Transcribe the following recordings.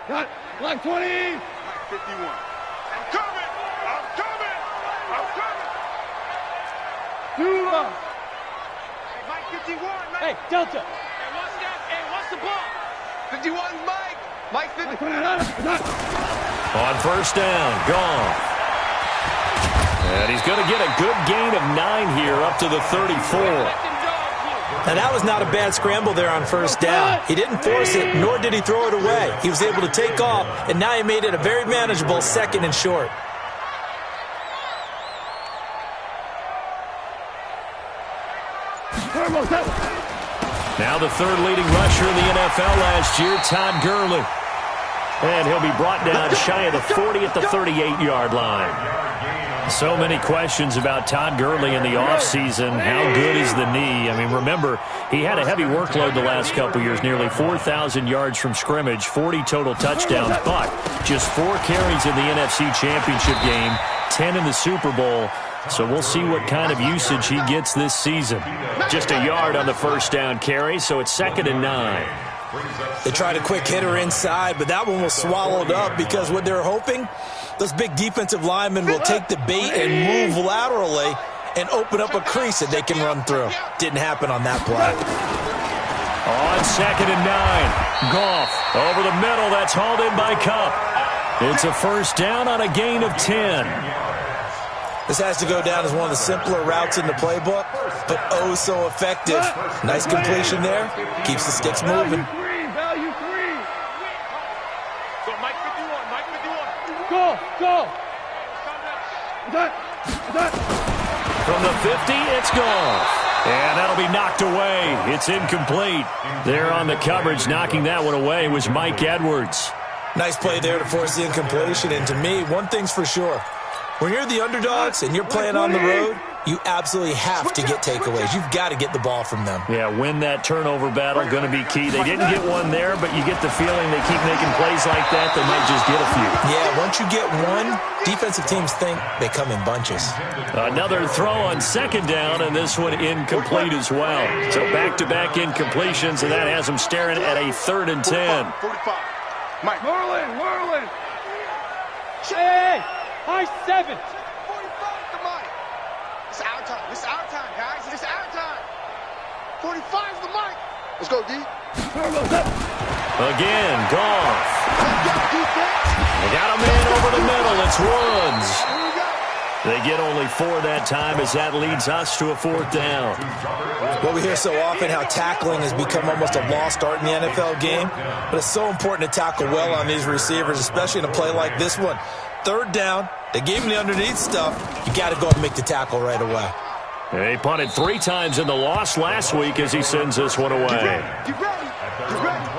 Got line 20. Mike 51. I'm coming. I'm coming. I'm coming. Dula. Hey, Mike 51. Mike. Hey, Delta. Hey, what's that? Hey, what's the ball? 51, Mike. Mike 50. On first down, Goff. And he's going to get a good gain of 9 here up to the 34. Now, that was not a bad scramble there on first down. He didn't force it, nor did he throw it away. He was able to take off, and now he made it a very manageable 2nd and short. Now the 3rd leading rusher in the NFL last year, Todd Gurley. And he'll be brought down shy of the 40 at the 38-yard line. So many questions about Todd Gurley in the offseason. How good is the knee? I mean, remember, he had a heavy workload the last couple years, nearly 4,000 yards from scrimmage, 40 total touchdowns, but just 4 carries in the NFC Championship game, 10 in the Super Bowl. So we'll see what kind of usage he gets this season. Just a yard on the first down carry, so it's 2nd and 9. They tried a quick hitter inside, but that one was swallowed up because what they're hoping, those big defensive linemen will take the bait and move laterally and open up a crease that they can run through. Didn't happen on that play. On 2nd and 9, Goff over the middle. That's hauled in by Kupp. It's a first down on a gain of 10. This has to go down as one of the simpler routes in the playbook, but oh so effective. Nice completion there. Keeps the sticks moving. Value 3. Go, Mike 51. Mike 51. Go. From the 50, it's Goff. And that'll be knocked away. It's incomplete. There on the coverage, knocking that one away was Mike Edwards. Nice play there to force the incompletion. And to me, one thing's for sure. When you're the underdogs and you're playing on the road, you absolutely have to get takeaways. You've got to get the ball from them. Yeah, win that turnover battle, going to be key. They didn't get one there, but you get the feeling they keep making plays like that, they might just get a few. Yeah, once you get one, defensive teams think they come in bunches. Another throw on 2nd down, and this one incomplete as well. So back-to-back incompletions, and that has them staring at a 3rd and 10. 45. Mike. Merlin. Hey, high 7. 45 to Mike. It's our time. It's our time, guys. It's our time. 45 to Mike. Let's go, D. Again, Goff. They got a man over the middle. It's Woods. They get only 4 that time as that leads us to a 4th down. Well, we hear so often how tackling has become almost a lost art in the NFL game, but it's so important to tackle well on these receivers, especially in a play like this one. 3rd down, they gave him the underneath stuff. You got to go and make the tackle right away. He punted 3 times in the loss last week as he sends this one away. Get ready. Get ready.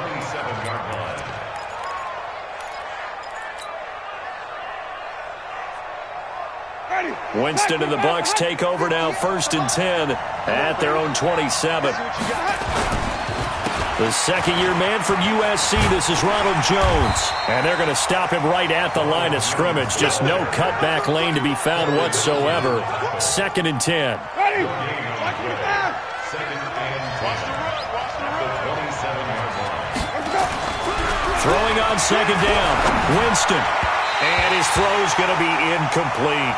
Winston and the Bucs take over now, 1st and 10 at their own 27. The 2nd-year man from USC, this is Ronald Jones. And they're going to stop him right at the line of scrimmage. Just no cutback lane to be found whatsoever. 2nd and 10. Ready. Throwing on 2nd down, Winston. And his throw's going to be incomplete.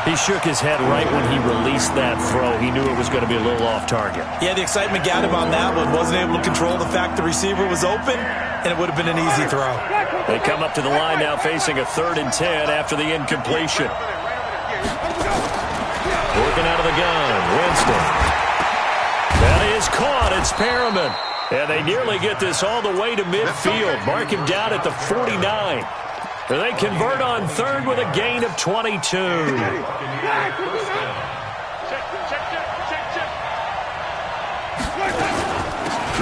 He shook his head right when he released that throw. He knew it was going to be a little off target. Yeah, the excitement got him on that one. Wasn't able to control the fact the receiver was open, and it would have been an easy throw. They come up to the line now facing a 3rd and 10 after the incompletion. Working out of the gun, Winston. That is caught. It's Perriman. And they nearly get this all the way to midfield. Mark him down at the 49. They convert on 3rd with a gain of 22.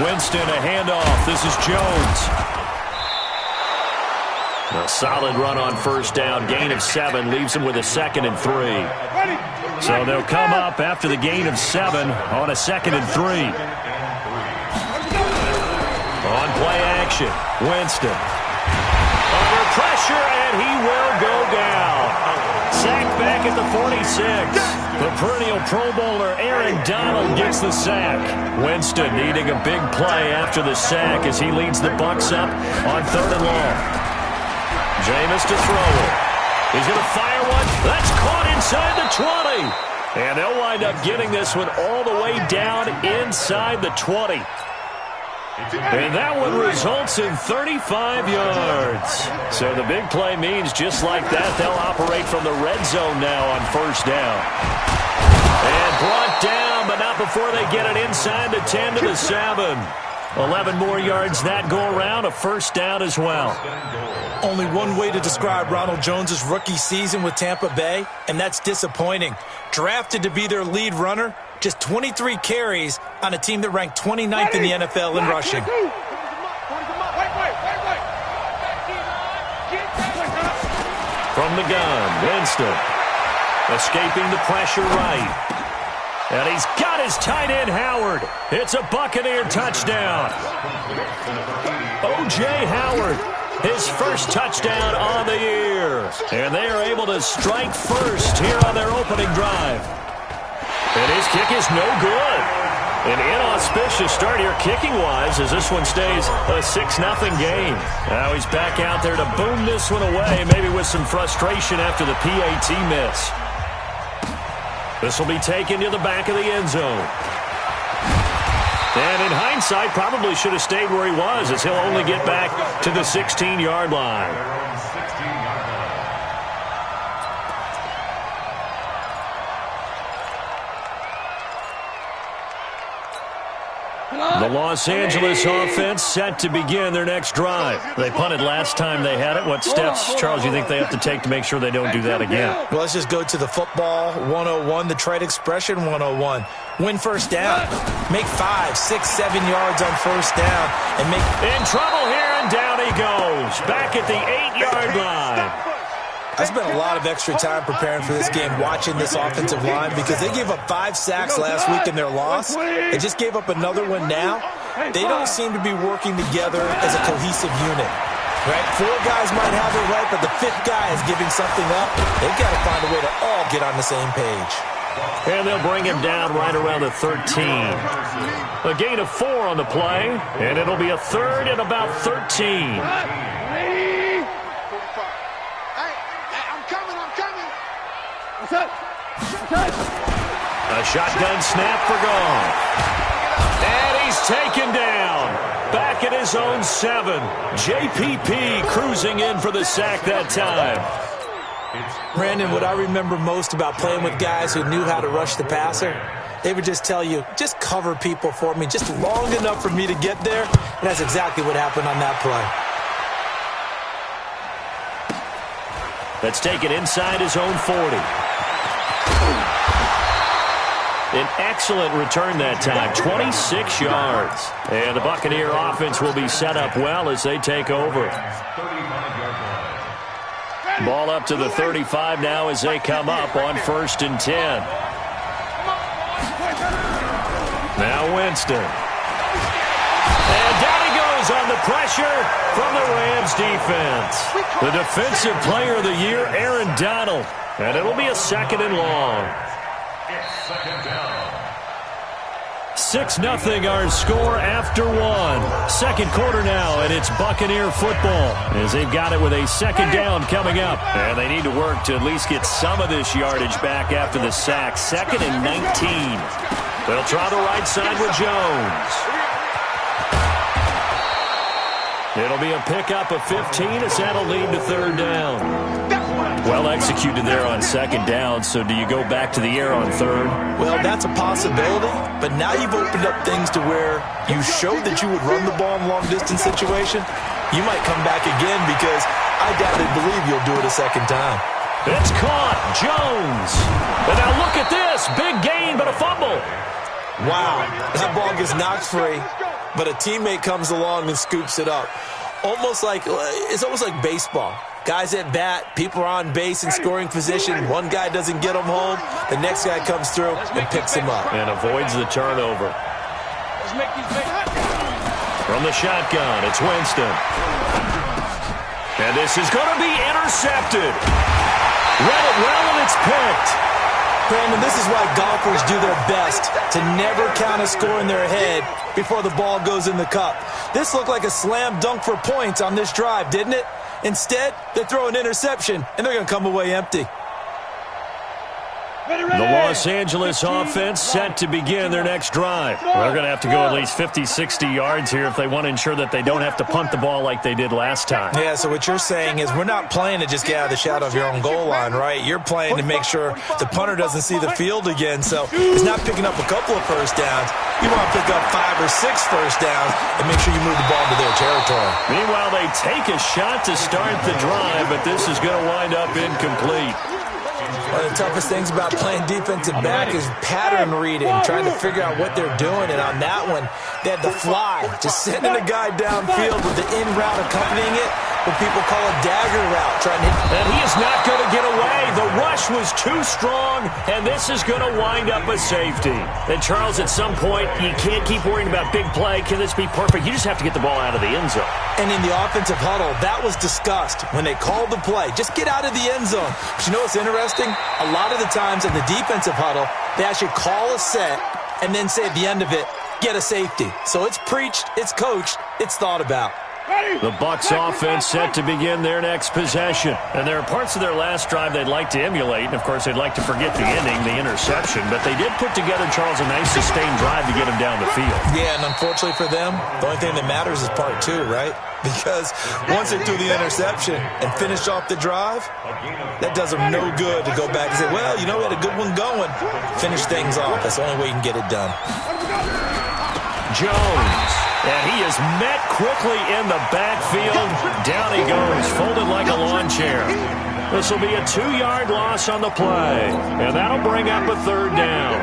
Winston, a handoff. This is Jones. A solid run on 1st down. Gain of 7 leaves him with a 2nd and 3. So they'll come up after the gain of 7 on a 2nd and 3. On play action, Winston. Under pressure, and he will go down. sacked back at the 46. The perennial Pro Bowler Aaron Donald gets the sack. Winston needing a big play after the sack as he leads the Bucs up on 3rd and long. Jameis to throw it. He's going to fire one. That's caught inside the 20. And they'll wind up getting this one all the way down inside the 20. And that one results in 35 yards. So the big play means just like that, they'll operate from the red zone now on 1st down. And brought down, but not before they get it inside the 10 to the 7. 11 more yards that go around, a 1st down as well. Only one way to describe Ronald Jones' rookie season with Tampa Bay, and that's disappointing. Drafted to be their lead runner, just 23 carries on a team that ranked 29th in the NFL in rushing. From the gun, Winston. Escaping the pressure right. And he's got his tight end, Howard. It's a Buccaneer touchdown. O.J. Howard, his first touchdown on the year. And they are able to strike first here on their opening drive. And his kick is no good. An inauspicious start here kicking-wise as this one stays a 6-0 game. Now he's back out there to boom this one away, maybe with some frustration after the PAT miss. This will be taken to the back of the end zone. And in hindsight, probably should have stayed where he was as he'll only get back to the 16-yard line. The Los Angeles offense set to begin their next drive. They punted last time they had it. What steps, Charles, you think they have to take to make sure they don't do that again? Well, let's just go to the football 101, the trade expression 101. Win 1st down. Make 5, 6, 7 yards on 1st down. And make in trouble here, and down he goes. Back at the 8-yard line. I spent a lot of extra time preparing for this game, watching this offensive line, because they gave up 5 sacks last week in their loss. They just gave up another one now. They don't seem to be working together as a cohesive unit. Right? 4 guys might have it right, but the 5th guy is giving something up. They've got to find a way to all get on the same page. And they'll bring him down right around the 13. A gain of 4 on the play, and it'll be a 3rd and about 13. A shotgun snap for Goff. And he's taken down. Back at his own 7. JPP cruising in for the sack that time. Brandon, what I remember most about playing with guys who knew how to rush the passer, they would just tell you, just cover people for me, just long enough for me to get there. And that's exactly what happened on that play. That's taken inside his own 40. An excellent return that time, 26 yards. And the Buccaneer offense will be set up well as they take over. Ball up to the 35 now as they come up on 1st and 10. Now Winston. And down he goes on the pressure from the Rams defense. The defensive player of the year, Aaron Donald. And it'll be a 2nd and long. 6-0 our score after 1. 2nd quarter now, and it's Buccaneer football as they've got it with a 2nd down coming up. And they need to work to at least get some of this yardage back after the sack. 2nd and 19. They'll try the right side with Jones. It'll be a pickup of 15 as that'll lead to 3rd down. Well executed there on 2nd down, so do you go back to the air on 3rd? Well, that's a possibility, but now you've opened up things to where you showed that you would run the ball in long-distance situation. You might come back again because I doubtly believe you'll do it a 2nd time. It's caught. Jones. And now look at this. Big gain, but a fumble. Wow. That ball gets knocked free, but a teammate comes along and scoops it up. It's almost like baseball. Guys at bat, people are on base in scoring position. One guy doesn't get him home. The next guy comes through and picks him up. And avoids the turnover. From the shotgun, it's Winston. And this is going to be intercepted. Read it well, and it's picked. Brandon, this is why golfers do their best to never count a score in their head before the ball goes in the cup. This looked like a slam dunk for points on this drive, didn't it? Instead, they throw an interception, and they're going to come away empty. The Los Angeles offense set to begin their next drive. They're going to have to go at least 50, 60 yards here if they want to ensure that they don't have to punt the ball like they did last time. Yeah, so what you're saying is we're not playing to just get out of the shadow of your own goal line, right? You're playing to make sure the punter doesn't see the field again. So it's not picking up a couple of first downs. You want to pick up 5 or 6 first downs and make sure you move the ball into their territory. Meanwhile, they take a shot to start the drive, but this is going to wind up incomplete. One of the toughest things about playing defensive back is pattern reading, trying to figure out what they're doing. And on that one, they had the fly, just sending a guy downfield with the in route accompanying it, what people call a dagger route. Trying to hit. And he is not going to get away. The rush was too strong, and this is going to wind up a safety. And, Charles, at some point, you can't keep worrying about big play. Can this be perfect? You just have to get the ball out of the end zone. And in the offensive huddle, that was discussed when they called the play. Just get out of the end zone. But you know what's interesting? A lot of the times in the defensive huddle, they actually call a set and then say at the end of it, get a safety. So it's preached, it's coached, it's thought about. The Bucs offense set to begin their next possession. And there are parts of their last drive they'd like to emulate. And, of course, they'd like to forget the ending, the interception. But they did put together, Charles, a nice sustained drive to get them down the field. Yeah, and unfortunately for them, the only thing that matters is part 2, right? Because once they threw the interception and finished off the drive, that does them no good to go back and say, well, you know, we had a good one going. Finish things off. That's the only way you can get it done. Jones. And he is met quickly in the backfield. Down he goes, folded like a lawn chair. This will be a 2-yard loss on the play. And that'll bring up a 3rd down.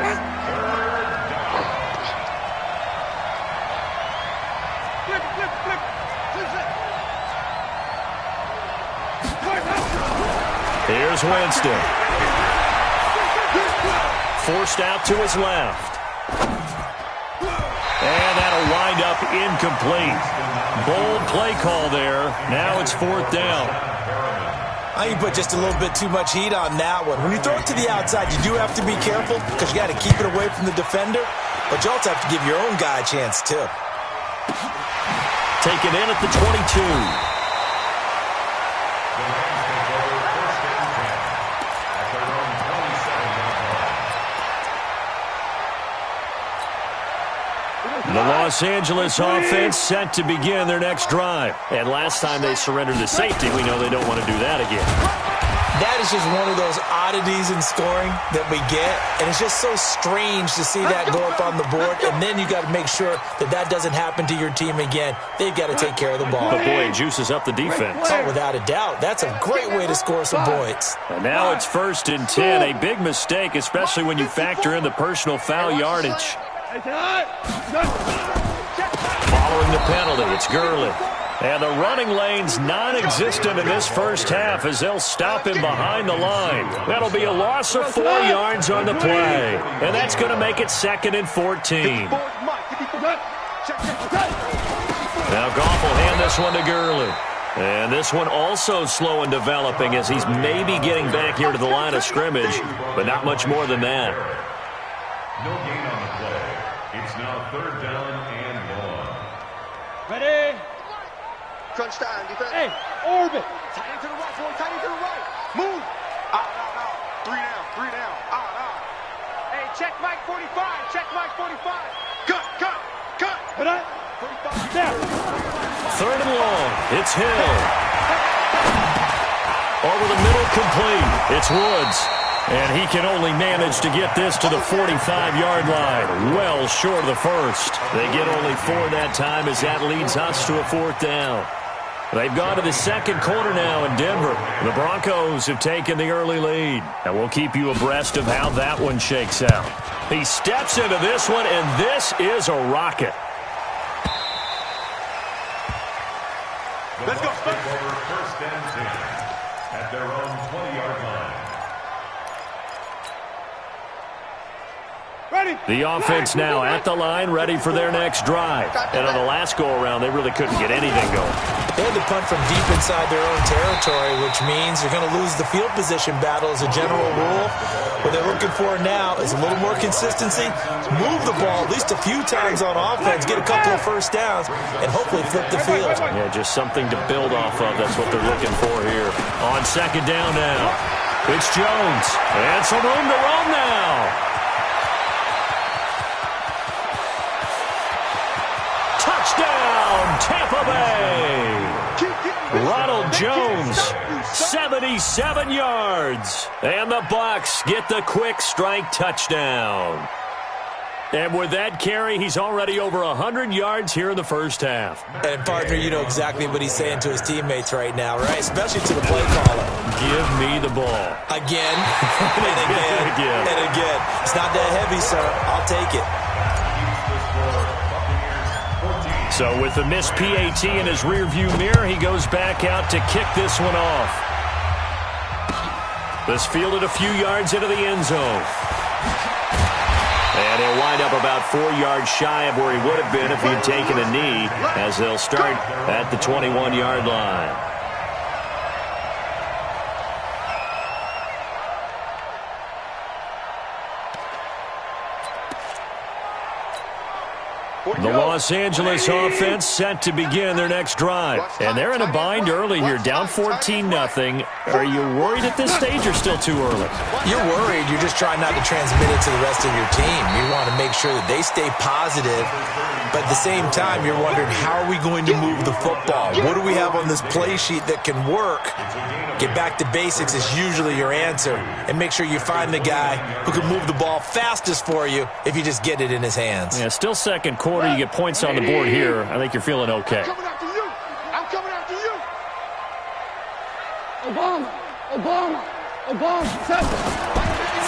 Here's Winston. Forced out to his left. And that'll wind up incomplete. Bold play call there. Now it's 4th down. I think you put just a little bit too much heat on that one. When you throw it to the outside, you do have to be careful because you got to keep it away from the defender. But you also have to give your own guy a chance, too. Taken in at the 22. The Los Angeles offense set to begin their next drive. And last time they surrendered the safety, we know they don't want to do that again. That is just one of those oddities in scoring that we get. And it's just so strange to see that go up on the board. And then you got to make sure that that doesn't happen to your team again. They've got to take care of the ball. But, boy, it juices up the defense. Oh, without a doubt. That's a great way to score some points. And now it's 1st and 10. A big mistake, especially when you factor in the personal foul yardage. Following the penalty, it's Gurley. And the running lane's non-existent in this first half as they'll stop him behind the line. That'll be a loss of 4 yards on the play. And that's going to make it 2nd and 14. Now Goff will hand this one to Gurley. And this one also slow in developing as he's maybe getting back here to the line of scrimmage, but not much more than that. No gain on the play. It's now 3rd down and 1. Ready? Crunch time, defense. Hey, orbit. Tight end to the right, boy. Tight end to the right. Move. Out. 3 down. Out. Hey, check Mike 45. Check Mike 45. Cut. Put up. 45. Down. 3rd and long. It's Hill. Over the middle, complete. It's Woods. And he can only manage to get this to the 45-yard line. Well short of the first. They get only 4 that time as that leads us to a 4th down. They've gone to the 2nd quarter now in Denver. The Broncos have taken the early lead. And we'll keep you abreast of how that one shakes out. He steps into this one, and this is a rocket. Let's go. Over 1st and 10 at their own 20-yard line. Ready. The offense now at the line, ready for their next drive. And on the last go-around, they really couldn't get anything going. They had to punt from deep inside their own territory, which means you're going to lose the field position battle as a general rule. What they're looking for now is a little more consistency, move the ball at least a few times on offense, get a couple of first downs, and hopefully flip the field. Yeah, just something to build off of. That's what they're looking for here. On second down now, it's Jones. And some room to run now. Touchdown, Tampa Bay. Ronald Jones, 77 yards. And the Bucs get the quick strike touchdown. And with that carry, he's already over 100 yards here in the first half. And, partner, you know exactly what he's saying to his teammates right now, right? Especially to the play caller. Give me the ball. Again, and again, and again. It's not that heavy, sir. I'll take it. So with the missed PAT in his rearview mirror, he goes back out to kick this one off. This fielded a few yards into the end zone. And he'll wind up about 4 yards shy of where he would have been if he had taken a knee, as they'll start at the 21-yard line. The Los Angeles offense set to begin their next drive. And they're in a bind early here, down 14-0. Are you worried at this stage or still too early? You're worried. You're just trying not to transmit it to the rest of your team. You want to make sure that they stay positive. But at the same time, you're wondering, how are we going to move the football? What do we have on this play sheet that can work? Get back to basics is usually your answer. And make sure you find the guy who can move the ball fastest for you if you just get it in his hands. Yeah, still second quarter. You get points on the board here. I think you're feeling okay. I'm coming after you. I'm coming after you. Obama,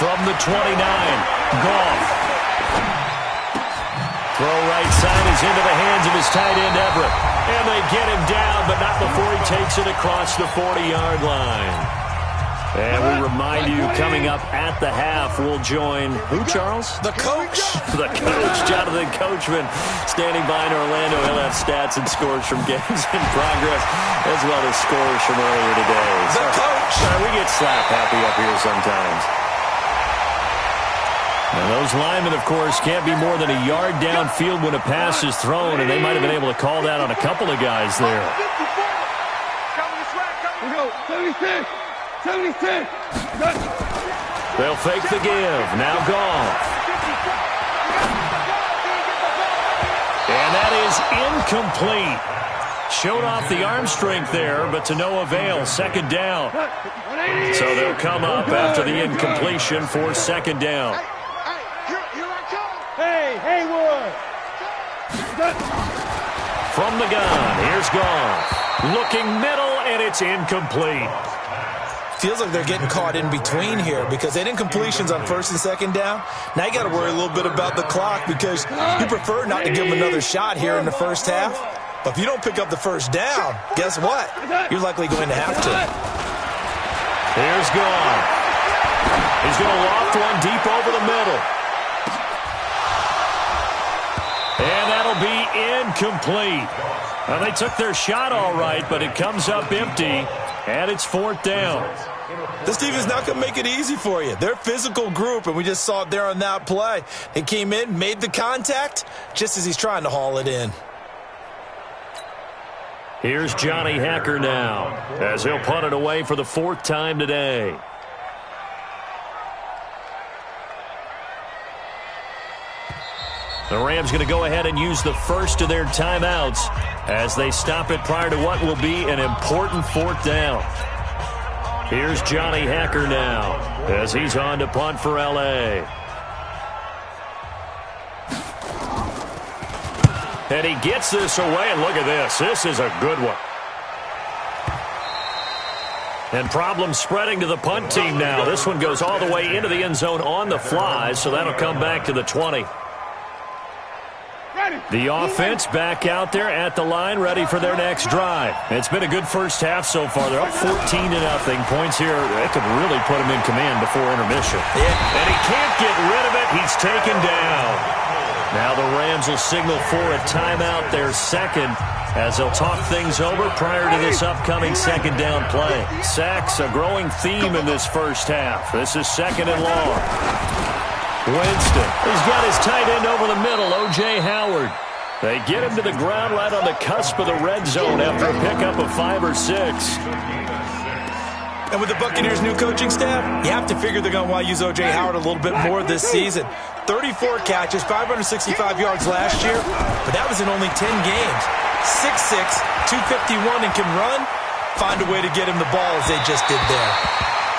From the 29, Goff. Throw right side is into the hands of his tight end, Everett. And they get him down, but not before he takes it across the 40-yard line. And we remind you, coming up at the half, we'll join who, Charles? The coach. The coach, Jonathan Coachman, standing by in Orlando. He'll have stats and scores from games in progress, as well as scores from earlier today. The coach. We get slap happy up here sometimes. And those linemen, of course, can't be more than a yard downfield when a pass is thrown, and they might have been able to call that on a couple of guys there. we go, 76. 76. They'll fake the give. Now Goff. And that is incomplete. Showed off the arm strength there, but to no avail. Second down. So they'll come up after the incompletion for second down. Hey, Haywood. From the gun, here's Goff. Looking middle, and it's incomplete. Feels like they're getting caught in between here because they didn't completions on first and second down. Now you got to worry a little bit about the clock because you prefer not to give them another shot here in the first half. But if you don't pick up the first down, guess what? You're likely going to have to. Here's Goff. He's going to loft one deep over the middle. And that'll be incomplete. Well, they took their shot all right, but it comes up empty, and it's fourth down. This team is not going to make it easy for you. They're a physical group, and we just saw it there on that play. They came in, made the contact, just as he's trying to haul it in. Here's Johnny Hacker now, as he'll punt it away for the fourth time today. The Rams going to go ahead and use the first of their timeouts as they stop it prior to what will be an important fourth down. Here's Johnny Hacker now as he's on to punt for L.A. And he gets this away, and look at this. This is a good one. And problems spreading to the punt team now. This one goes all the way into the end zone on the fly, so that'll come back to the 20. The offense back out there at the line, ready for their next drive. It's been a good first half so far. They're up 14-0. Points here, that could really put them in command before intermission. Yeah. And he can't get rid of it. He's taken down. Now the Rams will signal for a timeout, their second, as they'll talk things over prior to this upcoming second down play. Sacks, a growing theme in this first half. This is second and long. Winston, he's got his tight end over the middle, O.J. Howard. They get him to the ground right on the cusp of the red zone after a pickup of 5 or 6. And with the Buccaneers' new coaching staff, you have to figure they're going to want to use O.J. Howard a little bit more this season. 34 catches, 565 yards last year, but that was in only 10 games. 6'6", 251, and can run. Find a way to get him the ball as they just did there.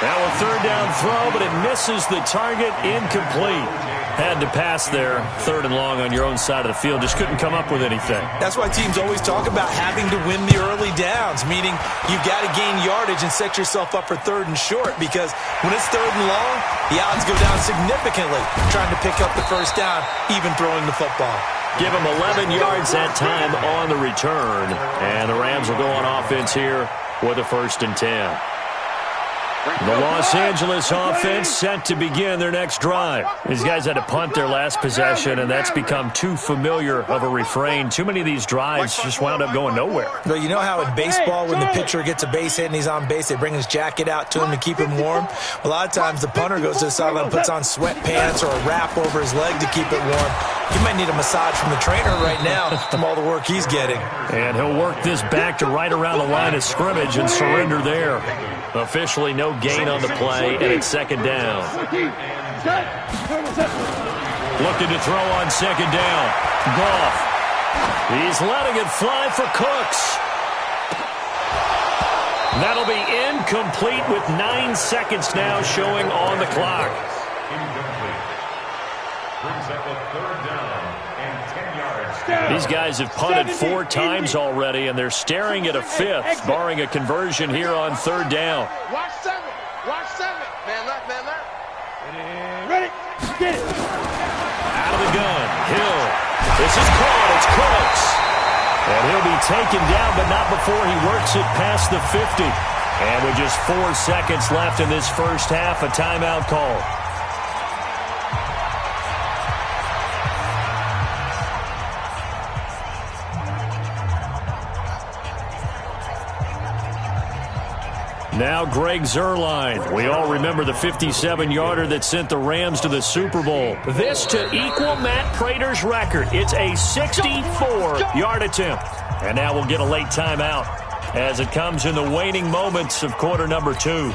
Now a third down throw, but it misses the target, incomplete. Had to pass there, third and long on your own side of the field. Just couldn't come up with anything. That's why teams always talk about having to win the early downs, meaning you've got to gain yardage and set yourself up for third and short, because when it's third and long, the odds go down significantly trying to pick up the first down, even throwing the football. Give them 11 yards that time on the return, and the Rams will go on offense here with a 1st and 10. The Los Angeles offense set to begin their next drive. These guys had to punt their last possession, and that's become too familiar of a refrain. Too many of these drives just wound up going nowhere. Well, you know how in baseball, when the pitcher gets a base hit and he's on base, they bring his jacket out to him to keep him warm? A lot of times the punter goes to the sideline and puts on sweatpants or a wrap over his leg to keep it warm. He might need a massage from the trainer right now from all the work he's getting. And he'll work this back to right around the line of scrimmage and surrender there. Officially no gain on the play, and it's second down. Looking to throw on second down. Goff. He's letting it fly for Cooks. That'll be incomplete with 9 seconds now showing on the clock. Incomplete. Brings up a third down and 10 yards. These guys have punted 4 times already, and they're staring at a 5th, barring a conversion here on third down. Watch 7. Watch 7. Man left, man left. Ready? Get it. Out of the gun. Hill. This is caught. It's Cooks. And he'll be taken down, but not before he works it past the 50. And with just 4 seconds left in this first half, a timeout call. Now Greg Zuerlein. We all remember the 57-yarder that sent the Rams to the Super Bowl. This to equal Matt Prater's record. It's a 64-yard attempt. And now we'll get a late timeout as it comes in the waning moments of quarter number 2.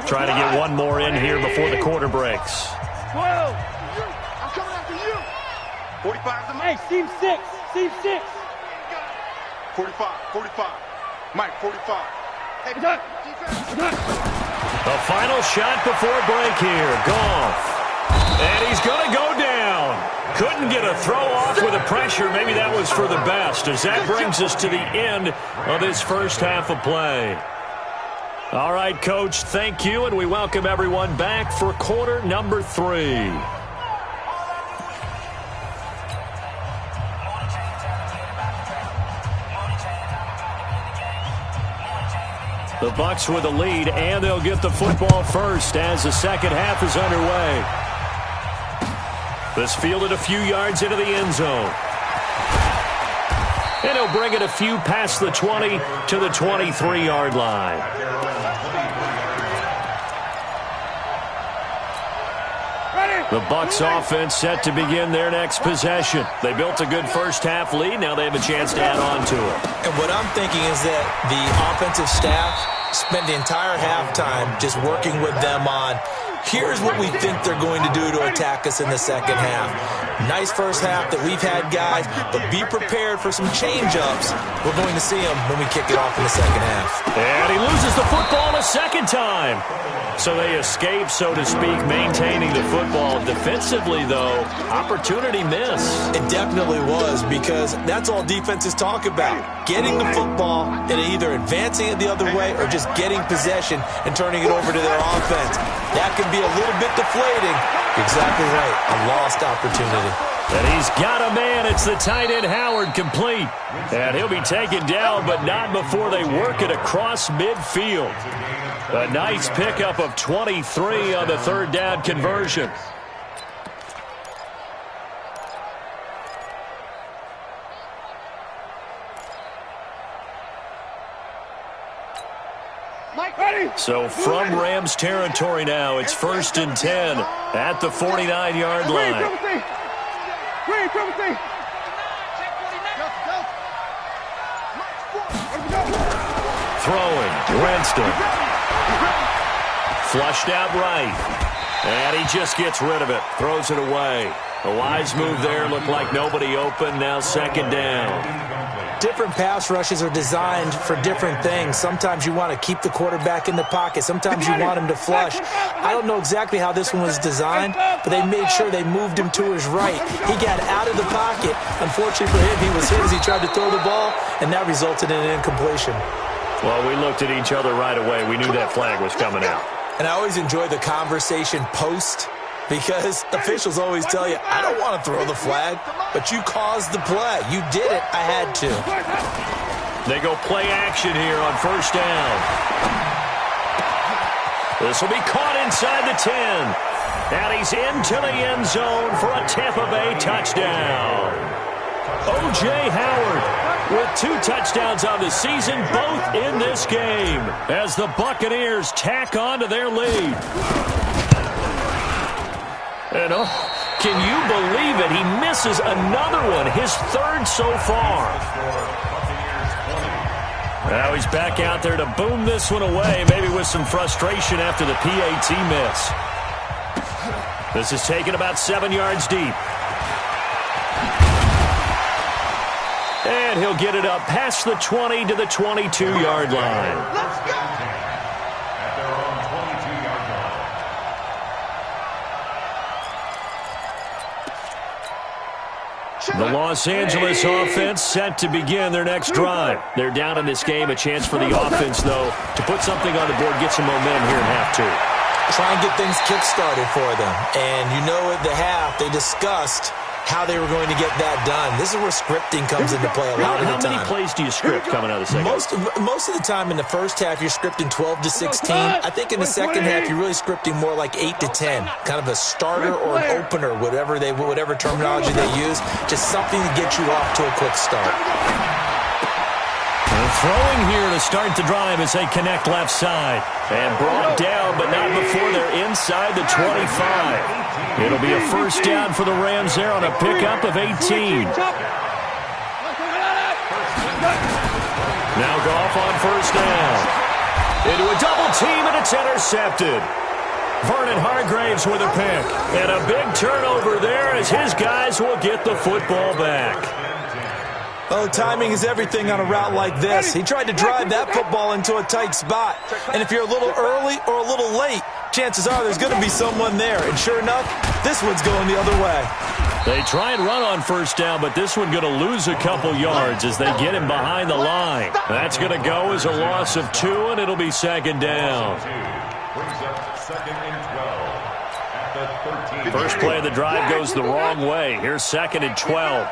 Trying to get one more in here before the quarter breaks. 12. I'm coming after you. 45 to Hey, Mike. seam 6. Seam 6. 45. Mike, 45. Hey, Attack. defense. The final shot before break here. Goff. And he's going to go down. Couldn't get a throw off with the pressure. Maybe that was for the best, as that brings us to the end of this first half of play. All right, Coach, thank you, and we welcome everyone back for quarter number 3. The Bucs with a lead, and they'll get the football first as the second half is underway. This fielded a few yards into the end zone. And he'll bring it a few past the 20 to the 23-yard line. The Bucs offense set to begin their next possession. They built a good first half lead. Now they have a chance to add on to it. And what I'm thinking is that the offensive staff spent the entire halftime just working with them on, here's what we think they're going to do to attack us in the second half. Nice first half that we've had, guys, but be prepared for some change-ups. We're going to see them when we kick it off in the second half. And he loses the football a second time. So they escape, so to speak, maintaining the football. Defensively, though, opportunity missed. It definitely was, because that's all defenses talk about. Getting the football and either advancing it the other way or just getting possession and turning it over to their offense. That can be a little bit deflating. Exactly right. A lost opportunity. And he's got a man. It's the tight end, Howard, complete. And he'll be taken down, but not before they work it across midfield. A nice pickup of 23 on the third down conversion. So from Rams territory now, it's 1st and 10 at the 49-yard line. Throwing, Winston. Flushed out right. And he just gets rid of it, throws it away. A wise move there, looked like nobody open, now 2nd down. Different pass rushes are designed for different things. Sometimes you want to keep the quarterback in the pocket. Sometimes you want him to flush. I don't know exactly how this one was designed, but they made sure they moved him to his right. He got out of the pocket. Unfortunately for him, he was hit as he tried to throw the ball, and that resulted in an incompletion. Well, we looked at each other right away. We knew that flag was coming out. And I always enjoy the conversation post, because officials always tell you, I don't want to throw the flag, but you caused the play. You did it. I had to. They go play action here on 1st down. This will be caught inside the 10. And he's into the end zone for a Tampa Bay touchdown. O.J. Howard with 2 touchdowns on the season, both in this game, as the Buccaneers tack on to their lead. And can you believe it? He misses another one, his 3rd so far. Now he's back out there to boom this one away, maybe with some frustration after the PAT miss. This is taken about 7 yards deep. And he'll get it up past the 20 to the 22-yard line. Let's go! At their own 22-yard line. The Los Angeles offense set to begin their next drive. They're down in this game. A chance for the offense, though, to put something on the board, get some momentum here in half 2. Try and get things kick-started for them. And you know at the half, they discussed how they were going to get that done. This is where scripting comes into play a lot of the time. How many plays do you script coming out of the second? Most of the time in the first half, you're scripting 12 to 16. I think in the second half, you're really scripting more like 8 to 10. Kind of a starter or an opener, whatever terminology they use. Just something to get you off to a quick start. And throwing here to start the drive as they connect left side. And brought down, but not before they're inside the 25. It'll be a 1st down for the Rams there on a pickup of 18. Now Goff on 1st down. Into a double team, and it's intercepted. Vernon Hargraves with a pick. And a big turnover there as his guys will get the football back. Oh, timing is everything on a route like this. He tried to drive that football into a tight spot. And if you're a little early or a little late, chances are there's going to be someone there. And sure enough, this one's going the other way. They try and run on 1st down, but this one going to lose a couple yards as they get him behind the line. That's going to go as a loss of 2, and it'll be 2nd down. Brings up 2nd and 12 at the 13. First play of the drive goes the wrong way. Here's 2nd and 12.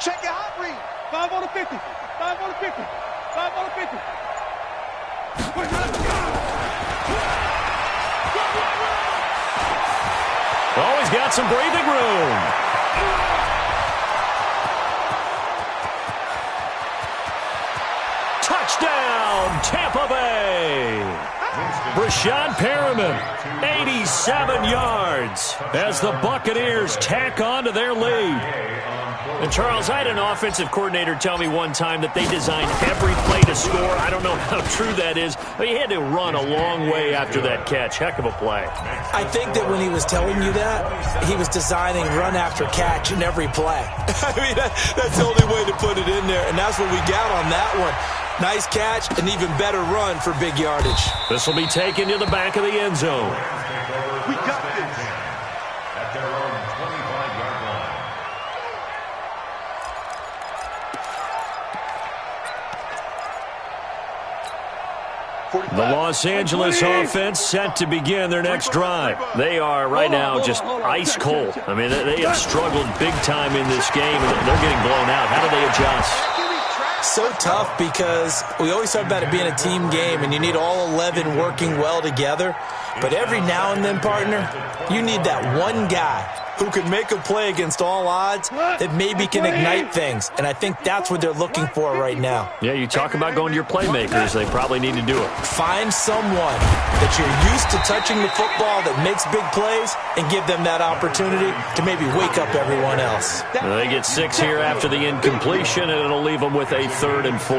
Check your hot read. 5 on the 50. 5 on the 50. 5 on the 50. Always got some breathing room. Touchdown, Tampa Bay. Brashad Perriman, 87 yards as the Buccaneers tack on to their lead. And, Charles, I had an offensive coordinator tell me one time that they designed every play to score. I don't know how true that is, but he had to run a long way after that catch. Heck of a play. I think that when he was telling you that, he was designing run after catch in every play. I mean, that's the only way to put it in there, and that's what we got on that one. Nice catch, an even better run for big yardage. This will be taken to the back of the end zone. We got this. At their own 25-yard line. The Los Angeles offense set to begin their next drive. They are right now just ice cold. I mean, they have struggled big time in this game, and they're getting blown out. How do they adjust? So tough because we always talk about it being a team game, and you need all 11 working well together. But every now and then, partner, you need that one guy who can make a play against all odds that maybe can ignite things. And I think that's what they're looking for right now. Yeah, you talk about going to your playmakers. They probably need to do it. Find someone that you're used to touching the football that makes big plays and give them that opportunity to maybe wake up everyone else. They get 6 here after the incompletion, and it'll leave them with a 3rd and 4.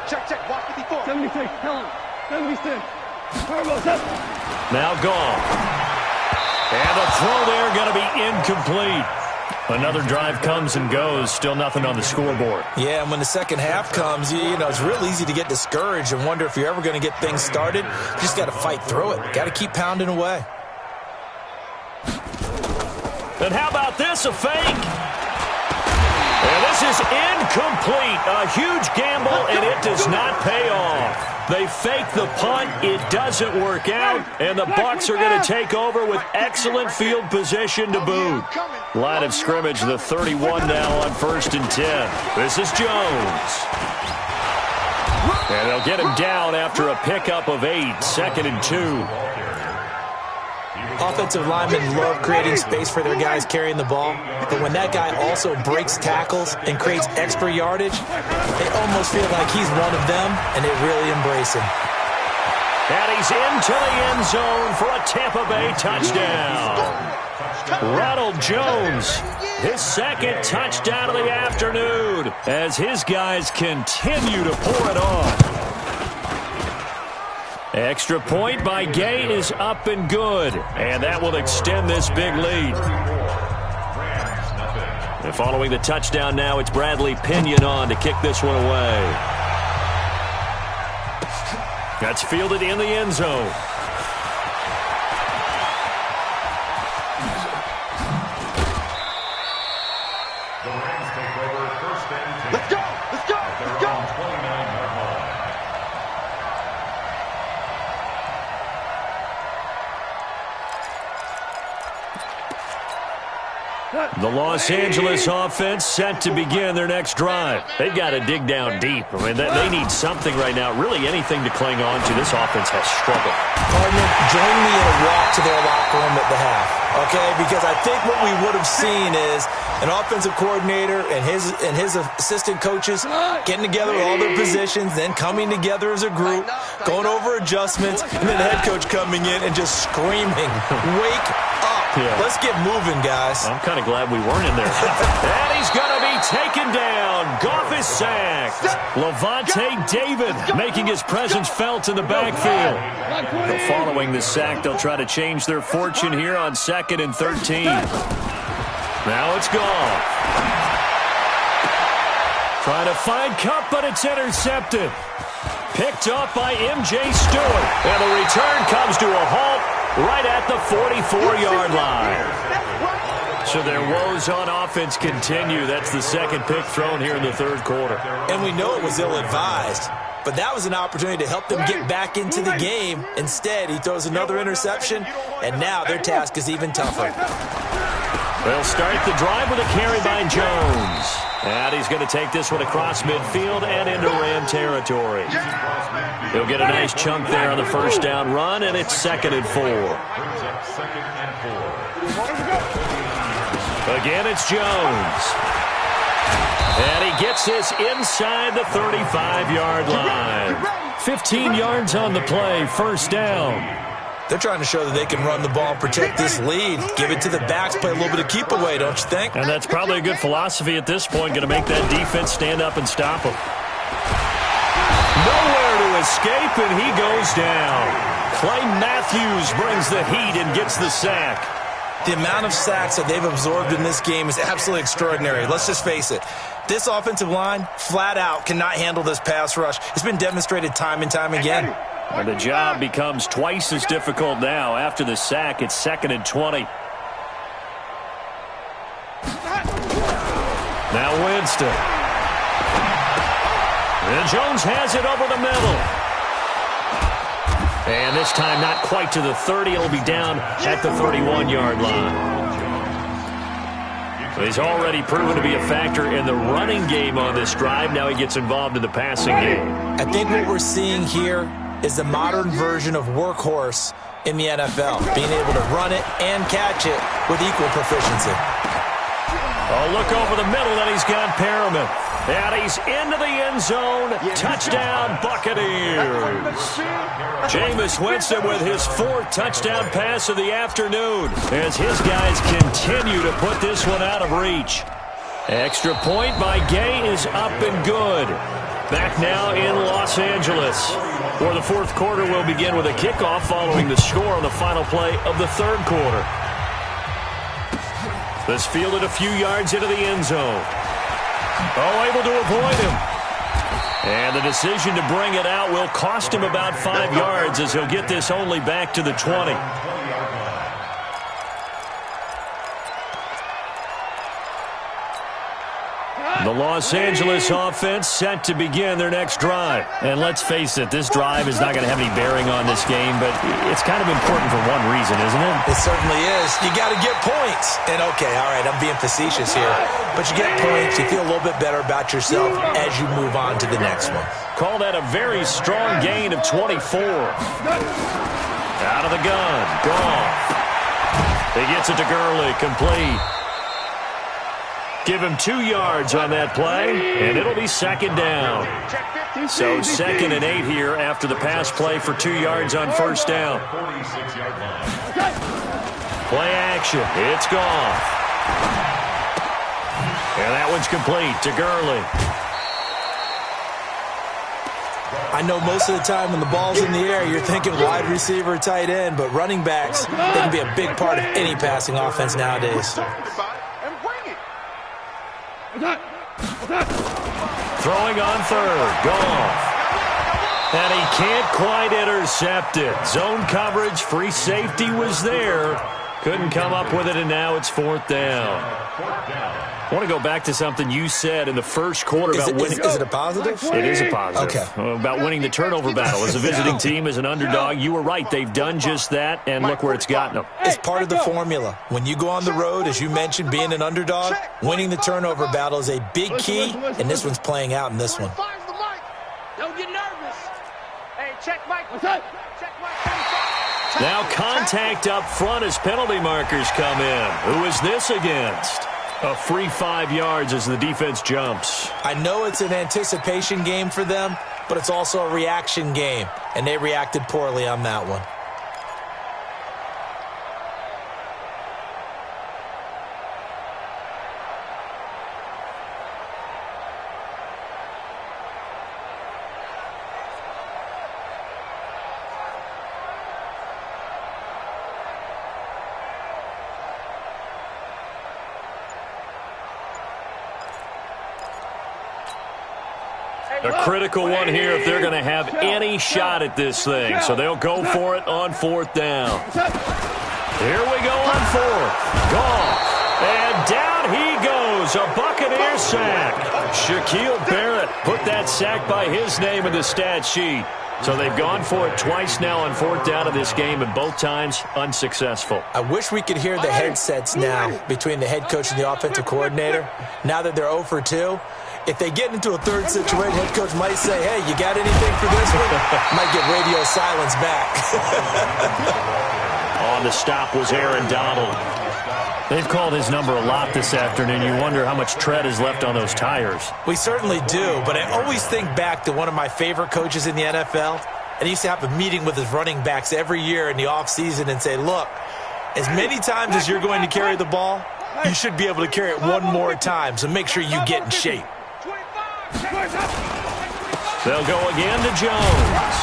Check, walk 54. 76, Helen, 76. Now gone. And the throw there going to be incomplete. Another drive comes and goes. Still nothing on the scoreboard. Yeah, and when the second half comes, you know, it's real easy to get discouraged and wonder if you're ever going to get things started. You just got to fight through it. Got to keep pounding away. And how about this, a fake? And this is incomplete. A huge gamble, and it does not pay off. They fake the punt. It doesn't work out, and the Bucs are going to take over with excellent field position to boot. Line of scrimmage, the 31 now on 1st and 10. This is Jones. And they'll get him down after a pickup of 8, 2nd and 2. Offensive linemen love creating space for their guys carrying the ball, but when that guy also breaks tackles and creates extra yardage, they almost feel like he's one of them, and they really embrace him. And he's into the end zone for a Tampa Bay touchdown. Ronald Jones, his 2nd touchdown of the afternoon, as his guys continue to pour it on. Extra point by Gay is up and good, and that will extend this big lead. And following the touchdown now, it's Bradley Pinion on to kick this one away. That's fielded in the end zone. Let's go! Let's go! Let's go! The Los Angeles offense set to begin their next drive. They've got to dig down deep. I mean, they need something right now, really anything to cling on to. This offense has struggled. Partner, join me in a walk to their locker room at the half, okay? Because I think what we would have seen is an offensive coordinator and his assistant coaches getting together all their positions, then coming together as a group, going over adjustments, and then the head coach coming in and just screaming, "Wake up. Yeah. Let's get moving, guys." I'm kind of glad we weren't in there. And he's going to be taken down. Goff is sacked. Levante David making his presence felt in the backfield. But following the sack, they'll try to change their fortune here on 2nd and 13. Now it's Goff. Trying to find Cup, but it's intercepted. Picked up by M.J. Stewart. And the return comes to a halt right at the 44-yard line. So their woes on offense continue. That's the 2nd pick thrown here in the 3rd quarter. And we know it was ill-advised, but that was an opportunity to help them get back into the game. Instead, he throws another interception, and now their task is even tougher. They'll start the drive with a carry by Jones. And he's going to take this one across midfield and into Ram territory. He'll get a nice chunk there on the 1st down run, and it's 2nd and 4. Again, it's Jones. And he gets this inside the 35-yard line. 15 yards on the play, 1st down. They're trying to show that they can run the ball and protect this lead. Give it to the backs, play a little bit of keep away, don't you think? And that's probably a good philosophy at this point, going to make that defense stand up and stop them. Nowhere to escape, and he goes down. Clay Matthews brings the heat and gets the sack. The amount of sacks that they've absorbed in this game is absolutely extraordinary. Let's just face it. This offensive line, flat out, cannot handle this pass rush. It's been demonstrated time and time again. And the job becomes twice as difficult now. After the sack, it's 2nd and 20. Now Winston. And Jones has it over the middle. And this time not quite to the 30. It'll be down at the 31-yard line. He's already proven to be a factor in the running game on this drive. Now he gets involved in the passing game. I think what we're seeing here is the modern version of workhorse in the NFL, being able to run it and catch it with equal proficiency. Oh, look over the middle, and he's got Perriman. And he's into the end zone. Touchdown, Buccaneers. Jameis Winston with his 4th touchdown pass of the afternoon as his guys continue to put this one out of reach. Extra point by Gay is up and good. Back now in Los Angeles, where the 4th quarter will begin with a kickoff following the score on the final play of the 3rd quarter. This fielded a few yards into the end zone. Oh, able to avoid him. And the decision to bring it out will cost him about 5 yards as he'll get this only back to the 20. The Los Angeles offense set to begin their next drive. And let's face it, this drive is not going to have any bearing on this game, but it's kind of important for one reason, isn't it? It certainly is. You got to get points. And okay, all right, I'm being facetious here, but you get points, you feel a little bit better about yourself as you move on to the next one. Call that a very strong gain of 24. Out of the gun, Goff. He gets it to Gurley, complete. Give him 2 yards on that play, and it'll be 2nd down. So 2nd and 8 here after the pass play for 2 yards on 1st down. Play action. It's Goff. And that one's complete to Gurley. I know most of the time when the ball's in the air, you're thinking wide receiver, tight end, but running backs, they can be a big part of any passing offense nowadays. Throwing on 3rd, Goff. And he can't quite intercept it. Zone coverage, free safety was there. Couldn't come up with it, and now it's 4th down. I want to go back to something you said in the first quarter about winning. Is it a positive? It is a positive. Okay. About winning the turnover battle. As a visiting team, as an underdog, you were right. They've done just that, and look where it's gotten them. It's part of the formula. When you go on the road, as you mentioned, being an underdog, winning the turnover battle is a big key, and this one's playing out in this one. Don't get nervous. Hey, check Mike. Now contact up front as penalty markers come in. Who is this against? A free 5 yards as the defense jumps. I know it's an anticipation game for them, but it's also a reaction game, and they reacted poorly on that one. A critical one here if they're going to have any shot at this thing. So they'll go for it on 4th down. Here we go on 4th. Goff. And down he goes. A Buccaneer sack. Shaquille Barrett put that sack by his name in the stat sheet. So they've gone for it twice now on 4th down in this game, and both times unsuccessful. I wish we could hear the headsets now between the head coach and the offensive coordinator. Now that they're 0 for 2, if they get into a 3rd situation, head coach might say, hey, you got anything for this one? Might get radio silence back. On the stop was Aaron Donald. They've called his number a lot this afternoon. You wonder how much tread is left on those tires. We certainly do, but I always think back to one of my favorite coaches in the NFL, and he used to have a meeting with his running backs every year in the offseason and say, look, as many times as you're going to carry the ball, you should be able to carry it one more time, so make sure you get in shape. They'll go again to Jones.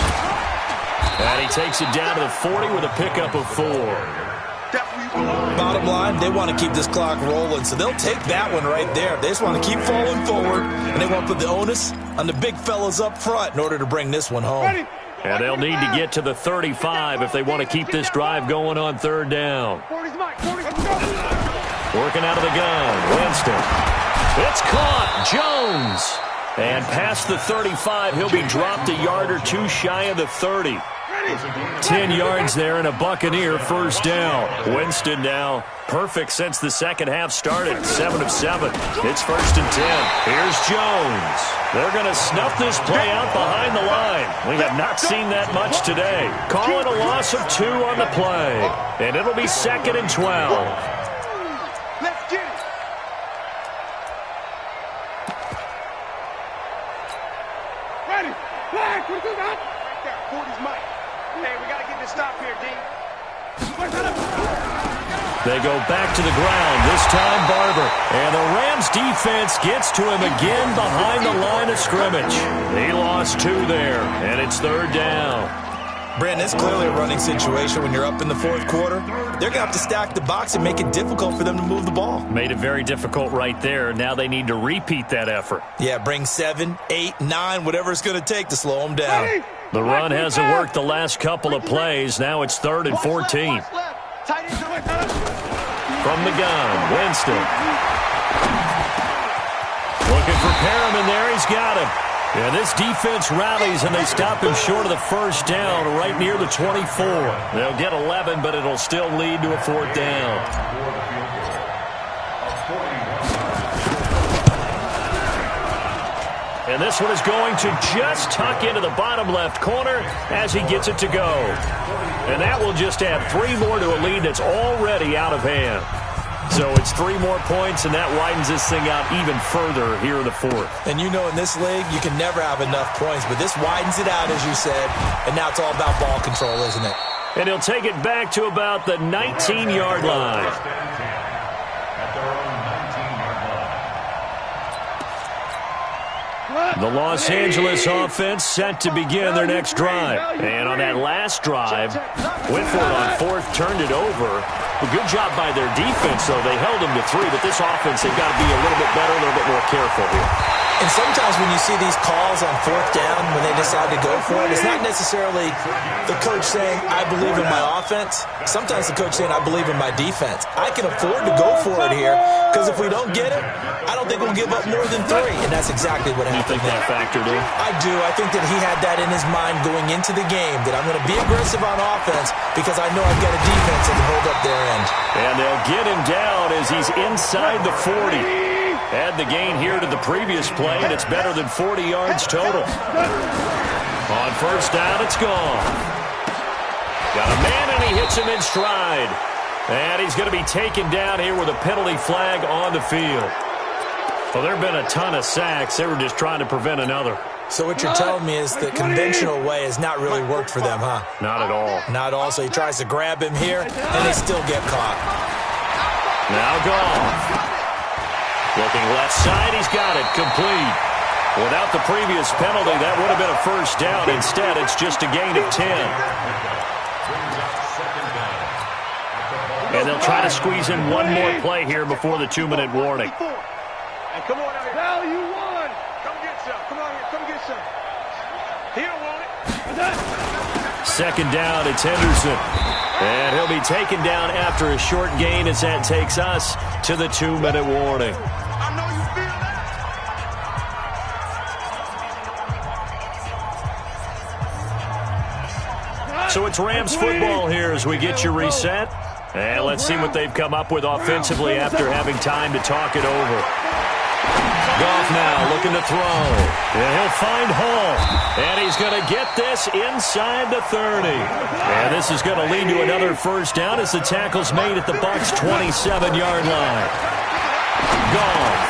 And he takes it down to the 40 with a pickup of 4. Bottom line, they want to keep this clock rolling, so they'll take that one right there. They just want to keep falling forward, and they want to put the onus on the big fellas up front in order to bring this one home. And they'll need to get to the 35 if they want to keep this drive going on 3rd down. Working out of the gun, Winston. It's caught. Jones. And past the 35, he'll be dropped a yard or two shy of the 30. 10 yards there and a Buccaneer first down. Winston now perfect since the second half started. 7 of 7. It's 1st and 10. Here's Jones. They're going to snuff this play out behind the line. We have not seen that much today. Calling a loss of 2 on the play. And it'll be 2nd and 12. Let's get it. Ready. Flag. What is that? Right there. 40's Mike. Hey, we got to get this stop here, D. They go back to the ground, this time Barber. And the Rams defense gets to him again behind the line of scrimmage. He lost 2 there, and it's 3rd down. Brandon, it's clearly a running situation when you're up in the 4th quarter. They're going to have to stack the box and make it difficult for them to move the ball. Made it very difficult right there. Now they need to repeat that effort. Yeah, bring 7, 8, 9, whatever it's going to take to slow them down. The run hasn't worked the last couple of plays. Now it's 3rd and 14. From the gun, Winston. Looking for Perriman there. He's got him. And this defense rallies, and they stop him short of the first down right near the 24. They'll get 11, but it'll still lead to a 4th down. And this one is going to just tuck into the bottom left corner as he gets it to go. And that will just add 3 more to a lead that's already out of hand. So it's 3 more points, and that widens this thing out even further here in the 4th. And you know in this league, you can never have enough points, but this widens it out, as you said, and now it's all about ball control, isn't it? And he'll take it back to about the 19-yard line. The Los Angeles offense set to begin their next drive. And on that last drive, went for it on 4th, turned it over. A good job by their defense, though. They held them to 3, but this offense, they've got to be a little bit better, a little bit more careful here. And sometimes when you see these calls on 4th down, when they decide to go for it, it's not necessarily the coach saying, I believe in my offense. Sometimes the coach saying, I believe in my defense. I can afford to go for it here, because if we don't get it, I don't think we'll give up more than 3. And that's exactly what happened. You think that factored in? I do. I think that he had that in his mind going into the game, that I'm going to be aggressive on offense because I know I've got a defense that can hold up their end. And they'll get him down as he's inside the 40. Add the gain here to the previous play, and it's better than 40 yards total. On 1st down, it's gone. Got a man, and he hits him in stride. And he's going to be taken down here with a penalty flag on the field. Well, there have been a ton of sacks. They were just trying to prevent another. So what you're telling me is the conventional way has not really worked for them, huh? Not at all. Not at all. So he tries to grab him here, and they still get caught. Now Goff. Looking left side, he's got it, complete. Without the previous penalty, that would have been a 1st down. Instead, it's just a gain of 10. And they'll try to squeeze in one more play here before the 2-minute warning. And come on out here. Hell, you won. Come get some. Come on here. Come get some. He don't want it. 2nd down, it's Henderson. And he'll be taken down after a short gain as that takes us to the 2-minute warning. I know you feel that. So it's Rams football here as we get you reset. And let's see what they've come up with offensively after having time to talk it over. Goff now looking to throw. And he'll find Hall. And he's going to get this inside the 30. And this is going to lead to another 1st down as the tackle's made at the Bucs' 27-yard line. Goff.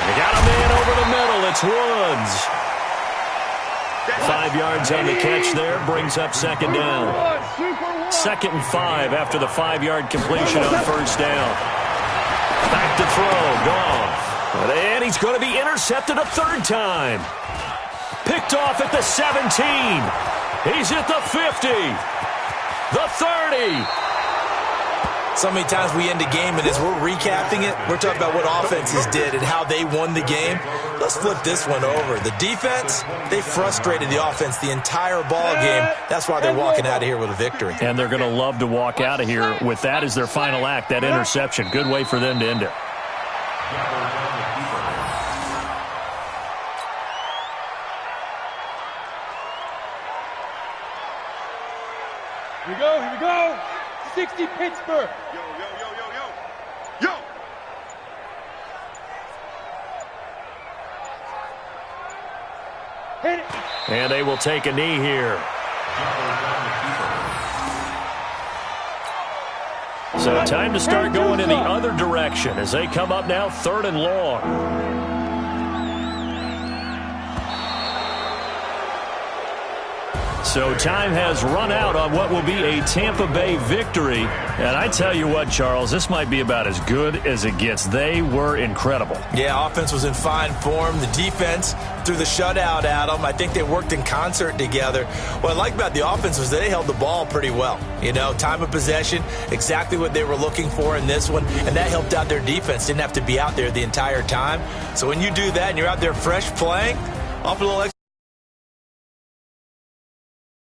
They got a man over the middle. It's Woods. 5 yards on the catch there. Brings up 2nd down. 2nd and 5 after the 5-yard completion on 1st down. Back to throw. Goff. And he's going to be intercepted a 3rd time. Picked off at the 17. He's at the 50. The 30. So many times we end a game, and as we're recapping it, we're talking about what offenses did and how they won the game. Let's flip this one over. The defense, they frustrated the offense the entire ball game. That's why they're walking out of here with a victory. And they're going to love to walk out of here with that as their final act, that interception. Good way for them to end it. Here we go, here we go. 60 Pittsburgh. Yo, yo, yo, yo, yo. Yo! Hit it. And they will take a knee here. So time to start going in the other direction as they come up now 3rd and long. So time has run out on what will be a Tampa Bay victory. And I tell you what, Charles, this might be about as good as it gets. They were incredible. Yeah, offense was in fine form. The defense threw the shutout at them. I think they worked in concert together. What I like about the offense was they held the ball pretty well. You know, time of possession, exactly what they were looking for in this one. And that helped out their defense. Didn't have to be out there the entire time. So when you do that and you're out there fresh playing, off a little extra.